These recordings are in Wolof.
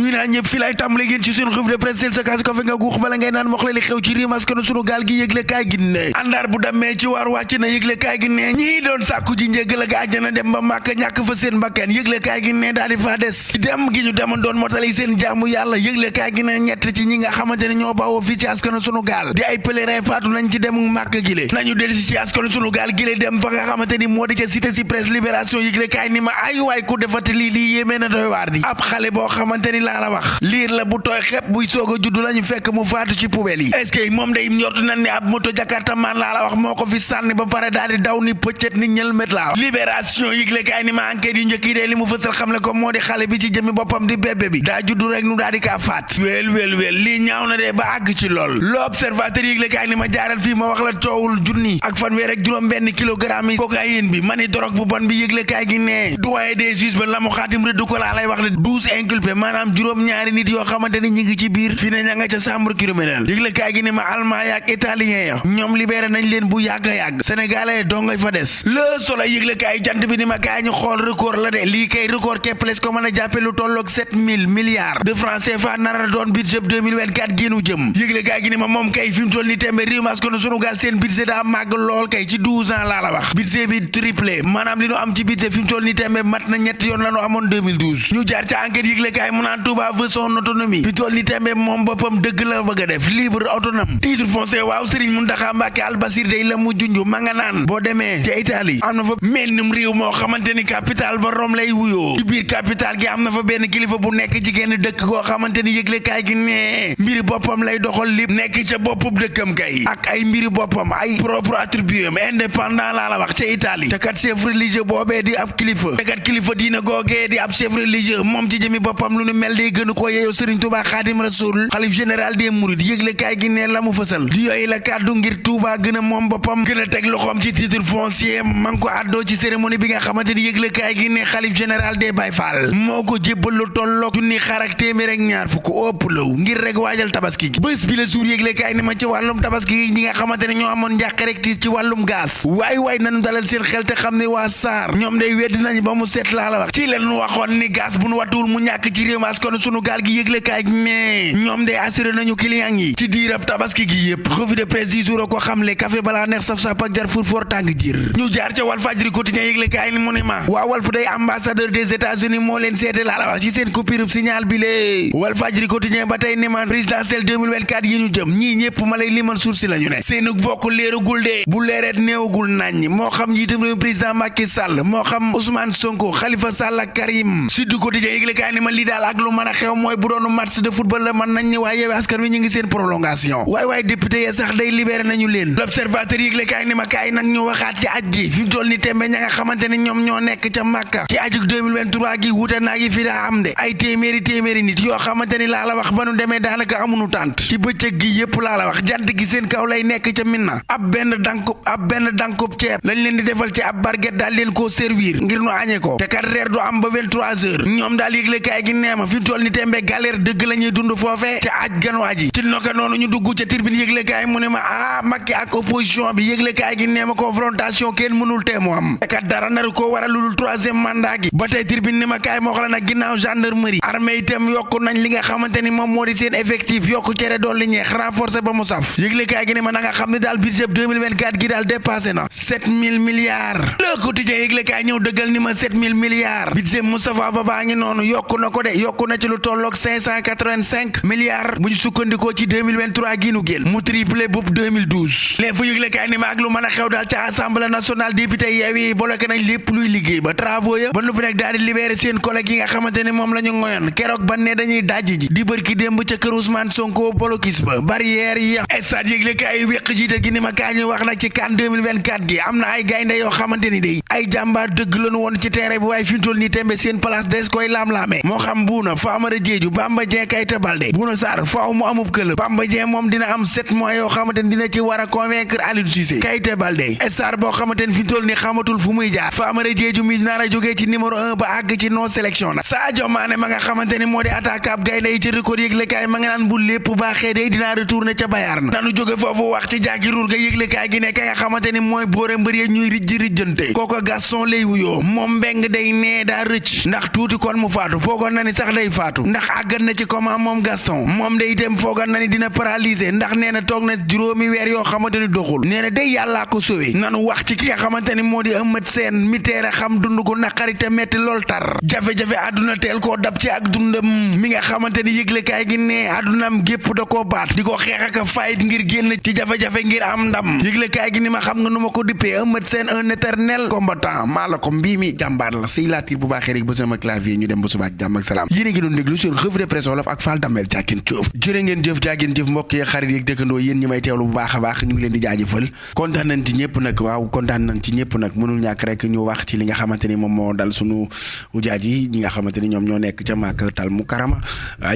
ñuy naa ñëpp fi lay tàmbale ngeen ci seen revue de presse sa kaas ko fi nga guux bala ngay naan wax la li xew ci réew askanu sunu gaal gi yëgle kaay gi ne àndaar bu dammee ci waar wàcc na yëgle kaay gi ne ñii doon sàkku ji njéggal ak àjjana dem ba màkk ñàkk fa seen bakkan yëgle kaay gi ne daal di faa des dem gi ñu demoon doon motali seen jaamu yàlla yëgle kaay gi ne ñett ci ñi nga xamante ne ñoo bawoo fii ci askanu sunu gaal di ay pèlerin faatu nañ ci dem màkk gile nañu delsi ci askanu sunu gaal gile dem fa nga xamante ni moo di ca cité si presse libération yëgle kaay ni ma ay waay ku defati lii yéemee na doy waar di ab xale boo xamante ni laa la wax liir la bu tooy xepp buy soog a juddu lañu fekk mu faatu ci poubelle yi est-ce que moom day njort nañ ni ab moto jakarta man laa la wax moo ko fi sànni ba pare daal di daw ni pëccët ni ñëlmet laa libération yëgle kaay ni ma enquête yu njëkk yi dee li mu fësal xam le ko moo di xale bi ci jëmi boppam di bébé bi daa juddu rek nu daal di kaa faat wel lii ñaaw na dee ba àgg ci lool l'observateur yëgle kaay ni ma jaaral fii ma wax la coowul junni ak fanweer ak juróom benn kilogramme yi cocaïne bi mani drogue bu bon bi yëgle kaay gi ne doyen des juges ba la mu xaatim rëdd ko laa lay wax le 12 inculpés maanaam juróom ñaari nit yoo xamante ni ñi ngi ci biir fi ne ña nga ca chambre criminelle yëgle kaay gi ni ma allemand yaak italien ya ñoom libéré nañ leen bu yàgg sénégalais doo ngay fa des le soleil yëgle kaay jant bi ni ma kaay ñu xool record la de lii kay record keples ko mën a jàppe lu tolloog 7000 milliards de francs CFA nara doon budget 2024 génnu jëm yëgle kaay gi ni ma moom kay fi mu toll ni tembe réew mas ko nu sunu gaal seen budget daa màgg lool kay ci 12 ans laa la wax budget bi triplé maanaam li nu am ci budget fi mu toll ni tembe mat na ñetti yoon la nu amoon 2012 ñu jaar ca enquête yëgle kaay mu naan Touba veut son autonomie fi toll ni tembe moom boppam dëgg la bëgg a def libre autonome titre foncier waaw Serigne Mountakha Mbacké Al Bassir day la mu junju ma nga naan boo demee ca Italie am na fa mennum réew moo xamante ni capital ba Rome lay wuyoo ci biir capital gi am na fa benn kilifa bu nekk ci genn dëkk koo xamante ni yëgle kaay gi ne mbiri boppam lay doxal li nekk ca boppub dëkkam kay ak ay mbiri boppam ay propre attribut am indépendant laa la wax ca Italie te kat chef religieux boobee di ab kilifa te kat kilifa diina googee di ab chef religieux moom ci jëmi boppam lu nu mel day gënu ko yeeyoo Serigne Touba Khadim Rasoul xalif général des Mourides yëgle kaay gi ne la mu fësal di yooyu la kàddu ngir Touba gën a moom boppam gën a teg loxoom ci titre foncier man ko àddoo ci cérémonie bi nga xamante ni yëgle kaay gi ne xalif général des Baye Fall moo ko jébbal lu tolloog junni xar ak téeméer ak ñaar fukk ëpp law ngir rek waajal tabaski gi bés bi la suur yëgle kaay ni ma ci wàllum tabaski gi ñi nga xamante ne ñoo amoon njàq rek ci wàllum gaz waay nañu dalal seen xel te xam ne waa SAR ñoom day weddi nañ ba mu set laa la wax ci leen waxoon ni gaz bu nu wattuwul mu ñàkk ci réew mi askan sunu gaal gi yëgle kaay ne ñoom day assuré nañu client yi ci diirab tabaski gi yëpp revue de presse du jour ko xamle café balaa neex saf-saf ak jar fur tàng jir ñu jaar ca Walfadjri quotidien yëgle kaay ni mu ne ma waa Walf day ambassadeur des États-Unis moo leen seete laa la wax ci seen coupure signal bi lee Walfadjri quotidien ba tey ni ma présidentielle 2024 yi ñu jëm ñii ñëpp ma lay limal suuf si la ñu ne seenug bokk leerugul de bu leereet néewugul nañ moo xam njiitam réew président Macky Sall moo xam Ousmane Sonko Khalifa Sall ak Karim Sud Quotidien yëgle kaay ni ma lii daal ak lu mën a xew mooy bu doonu match de football la mën nañ ni waaye Yewwi Askan Wi ñu ngi seen prolongation waay député ya sax day libéré nañu leen l'observateur yëgle kaay ni ma kaay nag ñu waxaat ci aj gi fi mu toll ni tembe ña nga xamante ni ñoom ñoo nekk ca Màkka ci ajug 2023 gi wuute naa gi fi daa am de ay téeméeri nit yoo xamante ni laa la wax ba nu demee daanaka amuñu tànt ci bëccëg gi yépp laa la wax jant gi seen kaw lay nekk ca Mina ab benn dankub ceeb lañ leen di defal ci ab barget daal leen koo servir ngir nu añee ko te kat reer du am ba 23 heures ñoom daal yëgle kaay gi neema fi mu toll ni tembe galère dëgg la ñuy dund foofee ca aj ganwaa ji ci noka noonu ñu dugg ca Tribune yëgle kaay mu ne ma Macky ak opposition bi yëgle kaay gi neema confrontation kenn mënul tee mu am te kat dara naru ko waral lu troisième mandat gi ba tey Tribune ni ma kaay moo xam la nag ginnaaw gendarmerie armée itam yokku nañ li nga xamante ni moom moo di seen effectif yokku cere dool li ñeex renforcé ba mu saf yëgle kaay gi ne ma na nga xam ne daal budget 2024 gi daal dépassé na 7000 milliards le quotidien yëgle kaay ñëw dëggal ni ma 7000 milliards budget Moustapha Ba baa ngi noonu yokku na ko de yokku na ci lu tolloog 585 milliards bu ñu sukkandikoo ci 2023 gi nu génn mu triplé bub 2012 les fu yëgle kaay ni ma ak lu mën a xew daal ca assemblée nationale député Yewwi bloqué nañ lépp luy liggéey ba travaux ya ba noppi nag daal di libéré seen collègue yi nga xamante ni moom la ñu ngoyoon keroog ban ne dañuy dajji ji di bërki démb ca kër Ousmane Sonko bolokis ba barrière yi stade yëgle kaay wéq jiital gi ni ma kaa ñuy wax nag ci CAN 2024 gi am na ay gaynde yoo xamante ni day ay jàmbaar dëgg lañu woon ci terrain bi waaye fi mu toll nii tembe seen place des koy laam-laamee moo xam Bouna Famara Diédhiou Bamba Dieng Keita Baldé Bouna Sarr faaw mu amub club Bamba Dieng moom dina am 7 mois yoo xamante ni dina ci war a convaincre Aliou Cissé Keita Baldé star boo xamante ni fi mu toll nii xamatul fu muy jaar Famara Diédhiou mi nar a jógee ci numéro 1 ba àgg ci non sélection nag Sadio Mané ma nga xamante ni moo di attaquant gaynde yi ci record yëglekaay ma nga naan bu lépp baaxee day dinaa retourner ca Bayern nanu jóge foofu wax ci jaagiruur ga yëglekaay gi ne ka nga xamante ni mooy boore mbër ya ñuy rijjante kooko Gaston lay wuyoo moom mbeng day nee daa rëcc ndax tuuti kon mu faatu foogoon na ni sax day faatu ndax àggat na ci coma moom Gaston moom de itam foogal na ni dina paralysé ndax nee na toog na juróomi weer yoo xamante ni doxul nee na day yàllaa ko sauvé nanu wax ci ki nga xamante ni moo di Eumeu Sène mi teere xam dund ko naqari te metti lool tar jafe-jafe àdduna teel koo dab ci ak dundam mi nga xamante ni yëglekaay gi ne àddunaam gépp da koo baat di ko xeex ak fayit ngir génn ci jafe-jafe ngir am ndam yëglekaay gi ni ma xam nga nu ma ko dippee Eumeu Sène un éternel combattant maa la ko mbii mi jàmbaar la sëy laatiir bu baaxee rek ba sama clavier ñu dem ba suba ak jàmm ak salaam yéen a ngi doon déglu seen revue de presse wolof ak Fall Damel jàggeen jëf jërë ngeen jëf jàggeen jëf mbokk yi xarit yi dëkkandoo yéen ñi may teewlu bu baax a baax ñu ngi leen di jaajëfal kontaan nañ ci ñëpp nag waaw kontaan nañ ci ñëpp nag mënul ñàkk rek ñu wax ci li nga xamante ni moom moo dal sunu ujaaj yi ñi nga xamante ni ñoom ñoo nekk ca Makkatal Mukarrama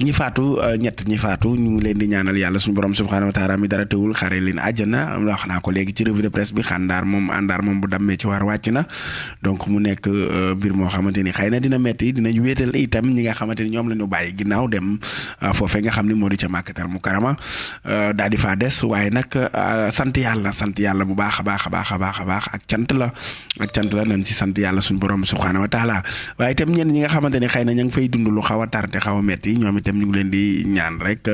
ñi faatu ñett ñi faatu ñu ngi leen di ñaanal yàlla suñu borom subhanahu wa taala mi dara teewul xare leen àjjana wax naa ko léegi ci revue de presse bi àndaar moom bu dammee ci war wàcc na donc mu nekk mbir moo xamante ni xëy na dina metti dinañ wéetal itam ñi nga xamante ni ñoom la ñu bàyyi ginnaaw dem foofee nga xam ne moo di ca Makkatal Mukarrama daal di faa des waaye nag sant yàlla bu baax a baax ak cant la nañ ci sant yàlla suñu borom subhanahu wa taala waaye itam ñenn ñi nga xamante ni xëy na ña ngi fay dund lu xaw a tar te xaw a metti ñoom itam ñu ngi leen di ñaan rek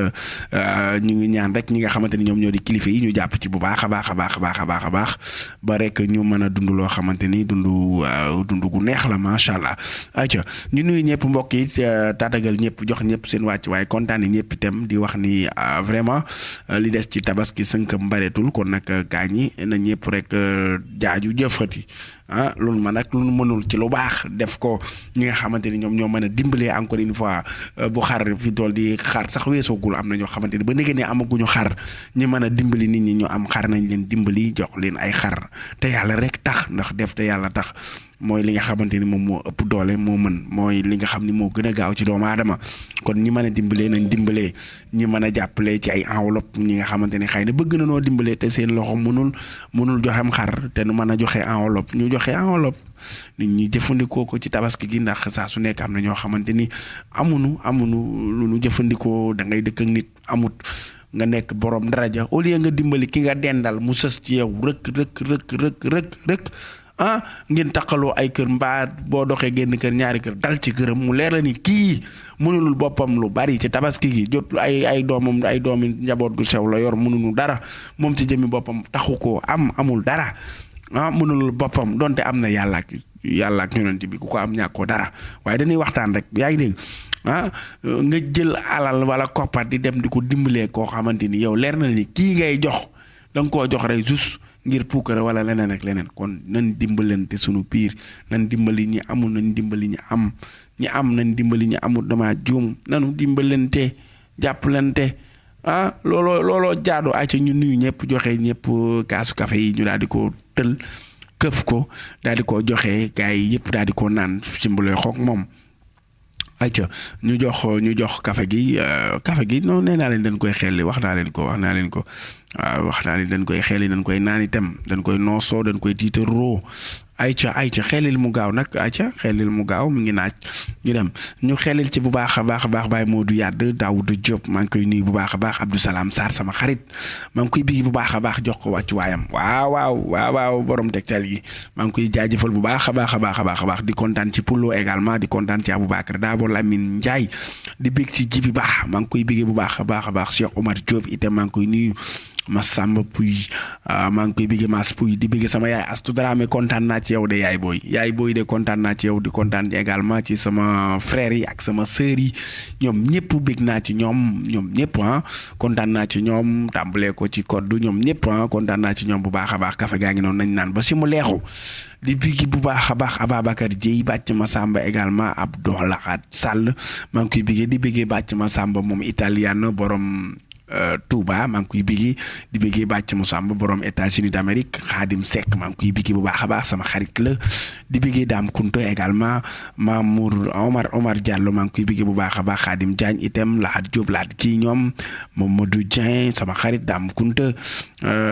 ñi nga xamante ni ñoom ñoo di kilifa yi ñu jàpp ci bu baax a baax ba rek ñu mën a dund loo xamante ni dund gu neex la macha allah ayca ñu nuyu ñëpp mbokk yi tatagal ñëpp jox ñëpp seen wàcc waaye kontaan ñëpp itam di wax ni vraiment li des ci tabaski sënkam bareetul kon nag gaañi na ñëpp rek jaaju jëfati loolu ma nag lu mënul ci lu baax def ko ñi nga xamante ni ñoom ñoo mën a dimbalee encore une fois bu xar fi dool di xar sax weesoogul am na ñoo xamante ni ba léegi ne amaguñu xar ñi mën a dimbali nit ñi ñu am xar nañ leen dimbali jox leen ay xar te yàlla rek tax ndax def te yàlla tax mooy li nga xamante ni moom moo ëpp doole moo mën mooy li nga xam ni moo gën a gaaw ci doomu aadama kon ñi mën a dimbalee nañ dimbalee ñi mën a jàppale ci ay enveloppe ñi nga xamante ni xëy na bëgg na noo dimbalee te seen loxo mënul joxem xar te nu mën a joxe enveloppe ñu joxe enveloppe nit ñi jëfandikoo ko ci tabaski gi ndax saa su nekk am na ñoo xamante ni amunu lu nu jëfandikoo da ngay dëkk ak nit amut nga nekk borom daraja au lieu nga dimbali ki nga dendal mu sës ci yow rëkk ngeen taqaloo ay kër mbaa boo doxee génn kër ñaari kër dal ci këram mu leer la ni kii mënulul boppam lu bari ci tabaski gi jot ay doomi njaboot gu sew la yor mënunu dara moom ci jëmmi boppam taxu ko amul dara mënulul boppam donte am na yàlla ak yonent bi ku ko am ñàkkoo dara waaye dañuy waxtaan rek yaa ngi dégg nga jël alal wala koppar di dem di ko dimbalee koo xamante ni yow leer na ni kii ngay jox da nga koo jox rek juste ngir puukare wala leneen ak leneen kon nañ dimbalante sunu biir nañ dimbali ñi amul nañ dimbali ñi am nañ dimbali ñi amul dama juum nanu dimbalante jàppalante looloo jaadu acca ñu nuyu ñëpp joxe ñëpp kaasu café yi ñu daal di ko tël këf ko daal di ko joxe gars yi yëpp daal di ko naan ci mbuloy xoog moom acca ñu jox café gi noonu nee naa leen dañ koy xelli wax naa leen ko waaw wax naa leen dañ koy xelli dañ koy naan itam dañ koy noosoo dañ koy tiitaroo ayca xelil mu gaaw nag xelil mu gaaw mu ngi naaj ñu dem ñu xelil ci bu baax a baax Baye Modou Yade Daouda Diop maa ngi koy nuyu bu baax a baax Abdou Salam Sarr sama xarit maa ngi koy bigi bu baax a baax jox ko wàccu waayam waaw borom tegtal gi maa ngi koy jaajëfal bu baax a baax di kontaan ci Poulo également di kontaan ci Aboubacar Dabo Lamine Ndiaye di bég ci Jibi Baax maa ngi koy bigi bu baax a baax Cheikh Omar Diop itam maa ngi koy nuyu Massamba Pouy maa ngi koy bigi Mass Pouy di bigi sama yaay Astou Dramé kontaan naa ci yow de yaay booy de kontaan naa ci yow di kontaan également ci sama frères yi ak sama sœurs yi ñoom ñëpp bég naa ci ñoom ñëpp kontaan naa ci ñoom tàmbalee ko ci koddu ñoom ñëpp kontaan naa ci ñoom bu baax a baax kafe gaa ngi noonu nañ naan ba si mu leexu di bigi bu baax a baax Ababacar Dieye bàcc ma Samba également Abdoulahat Sall maa ngi koy bigi di bigi bàcc ma Samba moom italien borom Touba maa ngi koy bigi di bigi bàcc mu Samba borom États-Unis d'Amérique Khadim Seck maa ngi koy bigi bu baax a baax sama xarit la di bigi Dame Kunta également Mamour Omar Diallo maa ngi koy bigi bu baax a baax Khadim Diagne itam Lahat Diop laat kii ñoom Mamadou Dieng sama xarit Dame Kunta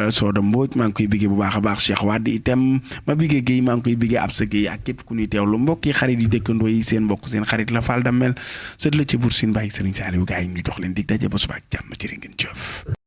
Soda Mbodj maa ngi koy bigi bu baax a baax Cheikh Wade itam ma bigi Guèye maa ngi koy bigi Absa Guèye ak képp ku ñuy teewlu mbokki xarit yi dëkkandoo yi seen mbokk seen xarit la Fall Damel sët la ci Bour Sine Baye Serigne Saliou gars yi ñu jox leen dig daje ba suba ak jàmm ci ngeen jëf